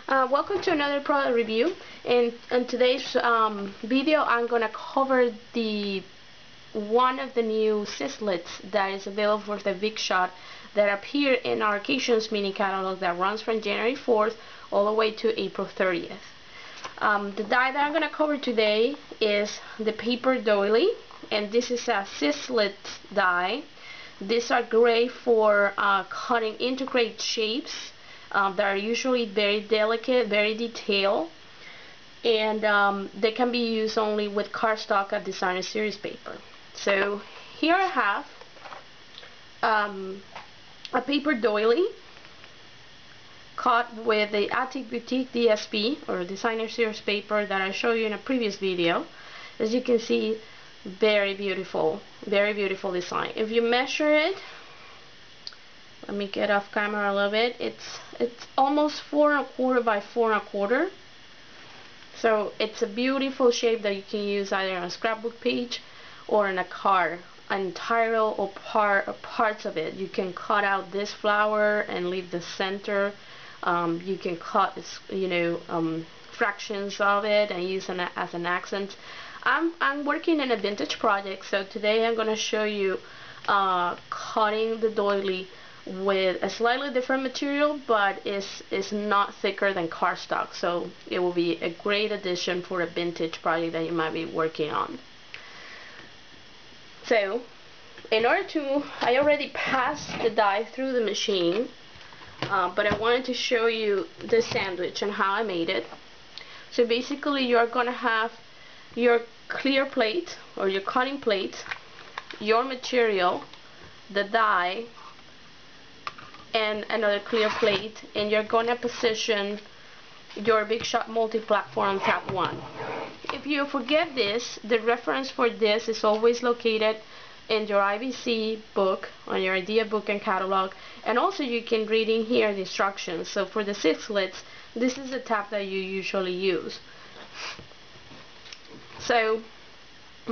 Welcome to another product review. In today's video, I'm gonna cover one of the new sizzlits that is available for the Big Shot that appear in our Occasions mini catalog that runs from January 4th all the way to April 30th. The die that I'm gonna cover today is the paper doily, and this is a sizzlit die. These are great for cutting intricate shapes. That are usually very delicate, very detailed, and they can be used only with cardstock and designer series paper. So here I have a paper doily cut with the Attic Boutique DSP or designer series paper that I showed you in a previous video. As you can see, very beautiful design. If you measure it, let me get off camera a little bit. It's almost 4 1/4 by 4 1/4. So it's a beautiful shape that you can use either on a scrapbook page or in a card. Entire or parts of it. You can cut out this flower and leave the center. You can cut, fractions of it and use it as an accent. I'm working in a vintage project, so today I'm going to show you cutting the doily with a slightly different material, but it's not thicker than cardstock, so it will be a great addition for a vintage project that you might be working on. So in order to, I already passed the die through the machine, but I wanted to show you the sandwich and how I made it. So basically you're gonna have your clear plate or your cutting plate, your material, the die, and another clear plate, and you're going to position your Big Shot multi-platform tab 1. If you forget this, the reference for this is always located in your IBC book, on your idea book and catalog, and also you can read in here the instructions. So for the sizzlits, this is the tab that you usually use. So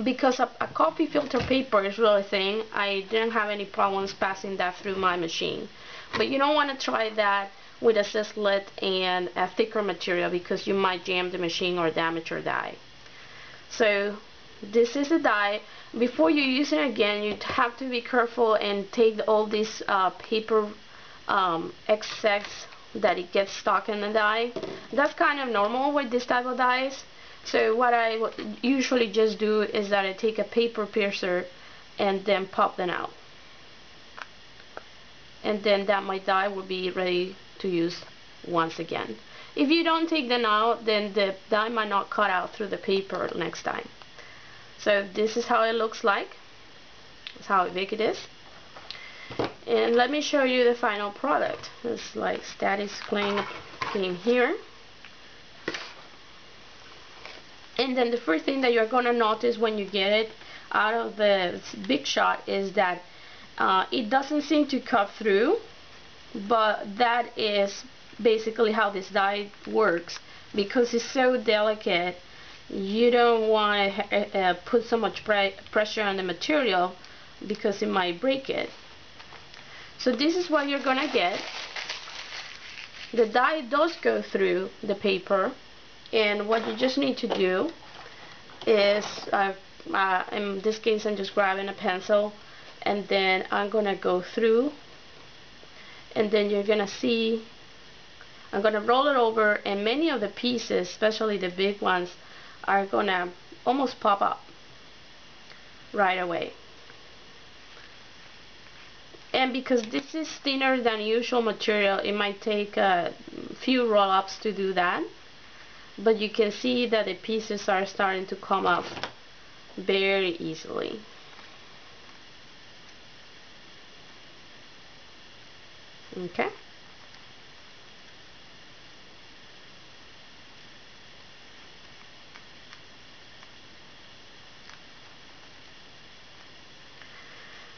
because a coffee filter paper is really thin, I didn't have any problems passing that through my machine. But you don't want to try that with a sizzlet and a thicker material because you might jam the machine or damage your die. So this is the die. Before you use it again, you have to be careful and take all this paper excess that it gets stuck in the die. That's kind of normal with this type of dies. So what I usually just do is that I take a paper piercer and then pop them out. And then that my die will be ready to use once again. If you don't take them out, then the die might not cut out through the paper next time. So this is how it looks like. That's how big it is. And let me show you the final product. It's like static clean here. And then the first thing that you're going to notice when you get it out of the Big Shot is that it doesn't seem to cut through, but that is basically how this die works. Because it's so delicate, you don't want to put so much pressure on the material because it might break it. So this is what you're gonna get. The die does go through the paper, and what you just need to do is, in this case I'm just grabbing a pencil, and then I'm gonna go through, and then you're gonna see I'm gonna roll it over, and many of the pieces, especially the big ones, are gonna almost pop up right away. And because this is thinner than usual material, it might take a few roll-ups to do that, but you can see that the pieces are starting to come up very easily. Okay.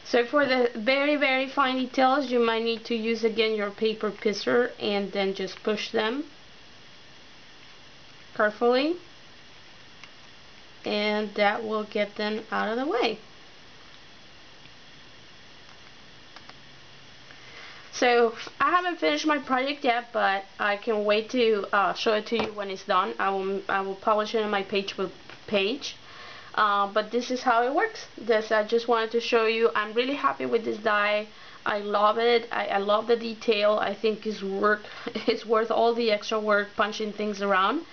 So for the very fine details, you might need to use again your paper piercer and then just push them carefully, and that will get them out of the way. So I haven't finished my project yet, but I can wait to show it to you when it's done. I will publish it on my page. But this is how it works. I just wanted to show you. I'm really happy with this die. I love it. I love the detail. I think it's worth all the extra work punching things around,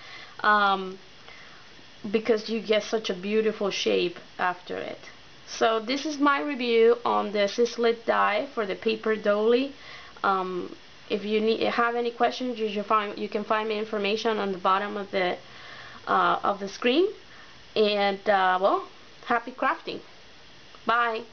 because you get such a beautiful shape after it. So this is my review on the Sizzlits die for the paper doily. If you have any questions, you can find me information on the bottom of the screen. And well, happy crafting. Bye.